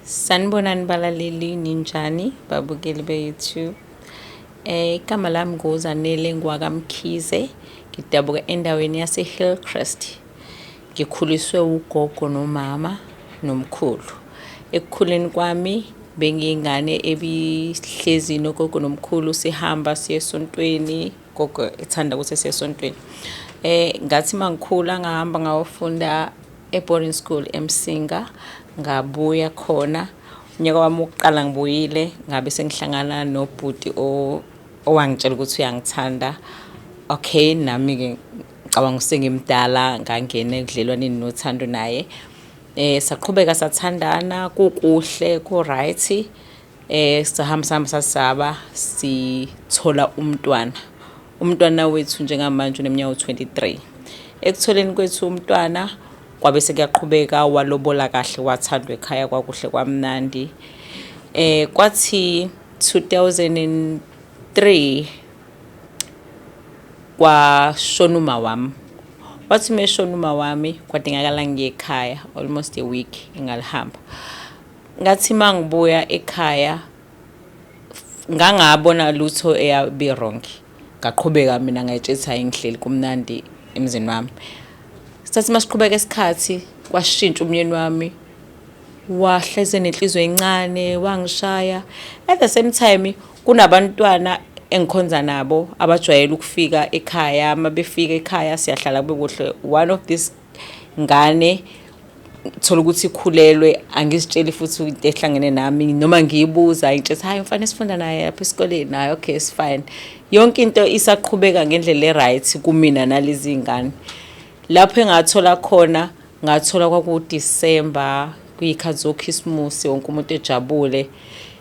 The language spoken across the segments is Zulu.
Sanibonani balaleli ninjani babukeli be-YouTube. Igama lami ngozanele ngwakamkhize. Ngidabuka endaweni yase Hillcrest. Ngikhuliswe ugogo nomama nomkhulu. Ekukhuleni kwami bengingane ebihlezi nogogo nomkhulu sihamba siye esontweni. Gogo ethanda ukuthi siye esontweni. Ngathi mangikhula ngahamba ngawofunda boarding school eMsinga. Ngabuya khona unyaka wami wokuqala ngibuyile ngabe sengihlangana nobhuti owangitshela ukuthi uyangithanda. Okay, nami ke ngicabanga sengimdala ngangena ekudlelwaneni nothando naye. Saqhubeka sathandana kukuhle ku right. Sahamba sasaba sithola umntwana wethu njengamanje uneminyaka 23. Ekutholeni kwethu umntwana kwabe sekuyaqhubeka walobola kahle wathandwa ekhaya kwakuhle kwamnandi. Kwathi 2003 kwashona uma wami. Wathi meshona uma wami kwadingakala ngiye ekhaya almost a week engalihamba. Ngathi mangibuya ekhaya ngangabona lutho eyabe wrong. Ngaqhubeka mina ngayetshela ingihleli kumnandi emzini wami. Sathi masiqhubeka isikhathi kwashintsha umyeni wami wahleze nenhliziyo encane wangishaya. At the same time kunabantwana engikhonza nabo abajwayele ukufika ekhaya. Mabefika ekhaya siyahlala kube kuhle. One of this ngane thola ukuthi ikhulelwe angizitsheli futhi into ehlangene nami noma ngiyibuza intshethi hayi mfana sifunda naye lapha esikoleni naye okay it's fine. Yonke into isaqhubeka ngendlela eright kumina nalezi ingane. Lapho engathola khona ngathola kwaku December kuyikhathi zoKhisimusi wonke umuntu ejabule.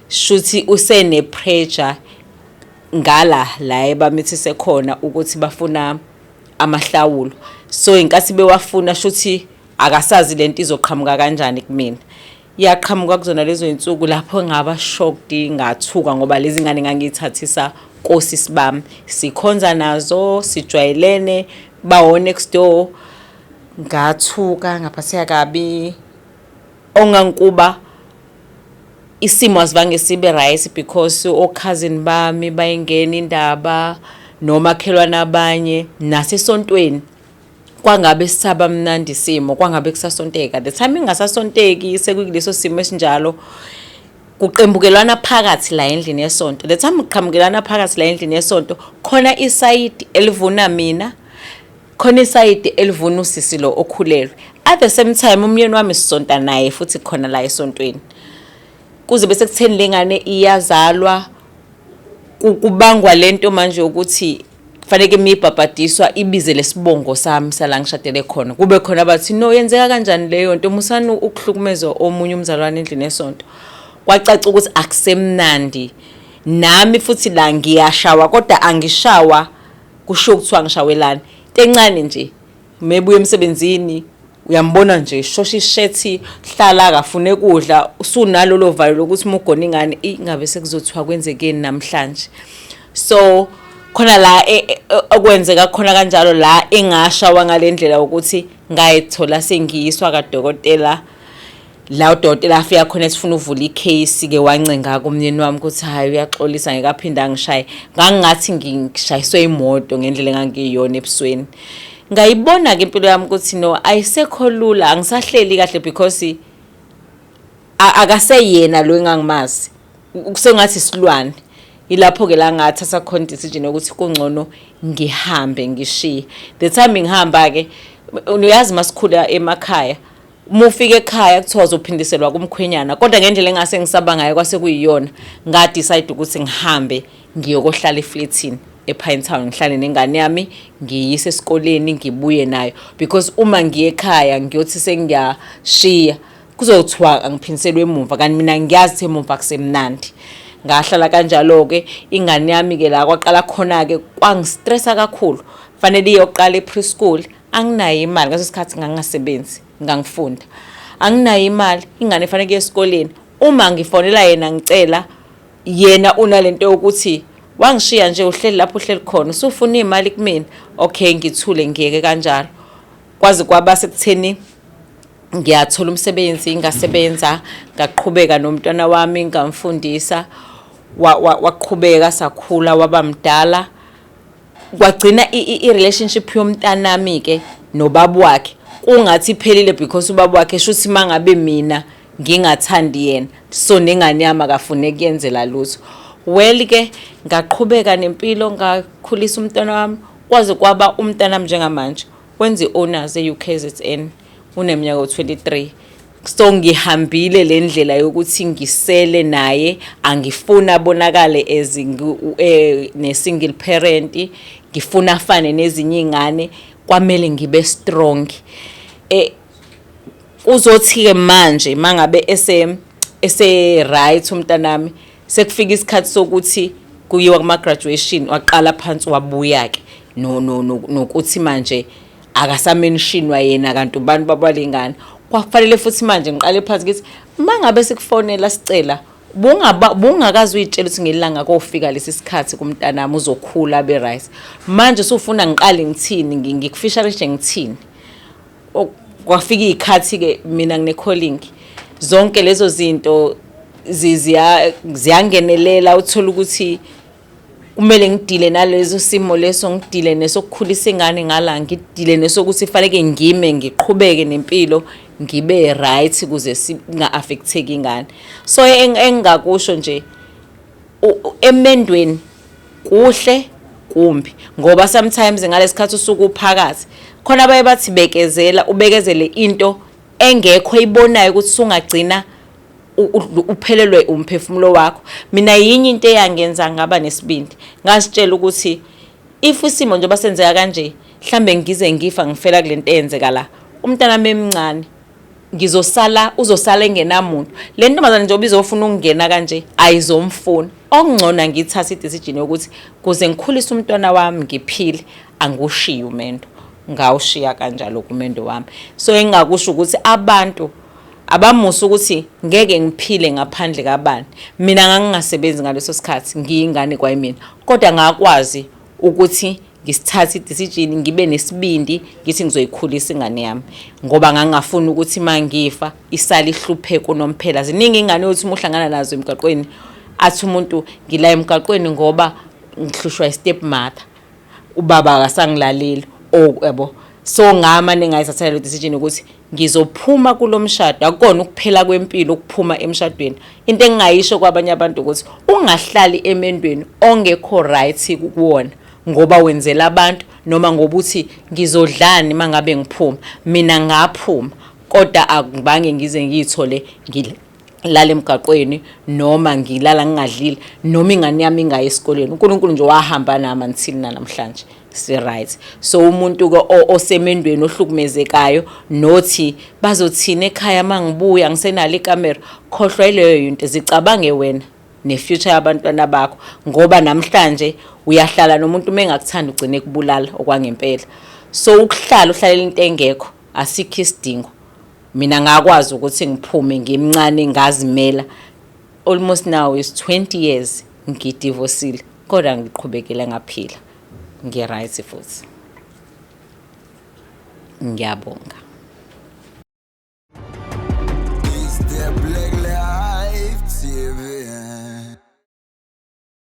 Shuthi usene pressure ngala la ebamithise khona ukuthi bafuna amahlawulo. So inkathi bewafuna shuthi akasazi lento izoqhamuka kanjani kumina. Yaqhamuka kuzona lezo insuku lapho ngaba shocked ngathuka ngoba lezi ngane ngangithathisa kosisi bami. Sikhonza nazo sijwayelene bawo next door. Ngathuka ngaphatheka kabi ongankuba isimo asivange sibe right because cousin bami bayengena indaba nomakhelwana abanye nasesontweni kwangabe sisaba mnandi simo kwangabe kusasonteka. The time ingasasonteki sekuyileso simo esinjalo kuqembukelwana phakathi la endlini yesonto. The time uqhamukelana phakathi la endlini yesonto khona isayidi elivuna mina khona isayidi elivuna usisi lo okhulelwe. At the same time umyeni wami sisonta naye futhi khona la esontweni. Kuze bese kutheni lengane iyazalwa kubangwa lento manje ukuthi kufanele mibhabhadiswa ibize lesibongo sami sala ngishadele khona. Kube khona bathi no yenzeka kanjani leyo nto musana ukuhlukumeza omunye umzalwane endlini yesonto. Kwacaca ukuthi akusemnandi. Nami futhi la ngiyashawa kodwa angishawa kusho ukuthi angishawelani. Tencane nje mebuye emsebenzini uyambona nje shosha ishethi hlala akafune kudla usunalo lo valo lokuthi mugona ingane ingabe sekuzothiwa kwenzekeni namhlanje. So khona la okwenzeka khona kanjalo la engashawa ngalendlela ukuthi ngayithola sengiyiswa kaDokotela. La uDokotela afika khona esifuna uvula icase ke wancenga kumyeni wami ukuthi hayi uyaxolisa ngekaphinda ngishaye. Ngangathi ngishayiswe imoto ngendlela engangiyona ebusweni. Ngayibona ke impilo yami ukuthi no ayisekho lula angisahleli kahle because akaseyena lo engangimazi. Kusengathi silwane. Ilapho ke la ngathatha khona decision ukuthi kungcono ngihambe ngishiye. The time ngihamba ke uyazi masikhula emakhaya mufike ekhaya kuthiwa uzophindiselwa kumkhwenyana kodwa ngendlela engase ngisaba ngayo kwase kuyiyona nga decide ukuthi ngihambe ngiyokohlala eflatini ePinetown ngihlale nengane yami ngiyise esikoleni ngibuye nayo because uma ngiye ekhaya ngiyothi sengiyashiya kuzothiwa angiphindiselwe emuva kanti mina ngiyazi emuva kusemnandi. Ngahlala kanjalo ke ingane yami ke la kwaqala khona ke kwangistressa kakhulu. Fanele iyoqala epreschool anginayo imali ngaso isikhathi ngangasebenzi ngangifunda. Anginayo imali ingane efanele esikoleni. Uma ngifonela yena ngicela yena unalento ukuthi wangishiya nje uhleli lapho uhleli khona usufuna imali kumina. Okay ngithule ngiyeke kanjalo. Kwazi kwaba sekutheni ngiyathola umsebenzi ngasebenza ngaqhubeka nomntwana wami ngamfundisa waqhubeka sakhula waba mdala kwagcina i-relationship yomntanami ke nobaba wakhe kungathi iphelile because ubaba wakhe shuthi mangabe mina ngingathandi yena so nengane yami akafuneki yenzela lutho. Well ke ngaqhubeka nempilo ngakhulisa umntwana wami kwaze kwaba umntwana njengamanje wenza i-honors e-UKZN uneminyaka u-23. So ngihambile le ndlela yokuthi ngisele naye angifuna abonakale as ne-single parent, ngifuna afane nezinye izingane, kwamele ngibe strong. Uzothi-ke manje mangabe ese right umntanami sekufika isikhathi sokuthi kuyiwa kuma graduation waqala phansi wabuya-ke nokuthi manje akasamentionwa yena kanti ubani babalingana. Kwafanele futhi manje ngiqale phansi ngithi mangabe sikufonela sicela bungakazi uyitshela ukuthi ngelanga kofika lesi sikhathi kumntanami uzokhula abe right. Manje usufuna ngiqale ngithini ngikufisherishe ngithini. Kwafika izikhathi ke mina ngine calling zonke lezo zinto ziyangenelela uthola ukuthi kumele ngidile nalezo simo leso ngidile nesokukhulisa ingane ngala ngidile nesokuthi fanele ngime ngiqhubeke nempilo ngibe right ukuze singa affecteki ingane. So engakusho nje emendweni kuhle kumbi ngoba sometimes ngalesikhathi usuku uphakathi khona abaye bathi bekezela ubekezele into engekho ibonayo ukuthi sungagcina uphelelwe umphefumulo wakho. Mina yinye into eyangenza ngaba nesibindi ngasitshela ukuthi if isimo nje basenzeka kanje mhlambe ngize ngifa ngifela kulento eyenzeka la umntana memncane uzosala engenamuntu. Le ntombazana nje obizofuna ukungena kanje ayizomfuna. Okungcona ngithatha i-decision yokuthi kuze ngikhulise umntwana wami ngiphile angushiye umendo, ngawushiya kanjalo kumendo wami. So engakusho ukuthi abantu abamusa ukuthi ngeke ngiphile ngaphandle kabani. Mina ngangingasebenzi ngaleso sikhathi ngiyingane kwayimina kodwa ngakwazi ukuthi ngisithathe i-decision ngibe nesibindi ngithi ngizoyikhulisa ingane yami ngoba ngangafuni ukuthi mangifa isali ihlupheko nomphela. Ziningi ingane othi umuhlangana nazo emgaqweni athi umuntu ngila emgaqweni ngoba ngihlushwa i-step mother, ubaba akasangilaleli yabo. So ngamane ngayithatha le decision ukuthi ngizophuma kulomshado. Akukona ukuphela kwempilo ukuphuma emshadweni. Into engingayisho kwabanye abantu ukuthi ungahlali emendweni ongekho right kuwona ngoba wenzela abantu noma ngoba uthi ngizodlani mangabe ngiphuma. Mina ngaphuma kodwa akubange ngize ngiyithole ngilala emgaqweni noma ngilala ngingadlile noma ingane yami ingayi esikoleni. uNkulunkulu nje wahamba nami until namhlanje si right. So umuntu ke osemendweni ohlukumezekayo nothi bazothina ekhaya mangibuya ngisenala ikamera, khohlwa leyo into zicabange wena ne-future yabantwana bakho ngoba namhlanje uyahlala nomuntu mengakuthanda ugcine kubulala okwangempela. So ukuhlala uhlalela into engekho asikho isidingo. Mina ngakwazi ukuthi ngiphume ngimncane ngazimela. Almost now is 20 years ngidivorceile kodwa ngiqhubekile ngaphila ngi-right futhi. Ngiyabonga.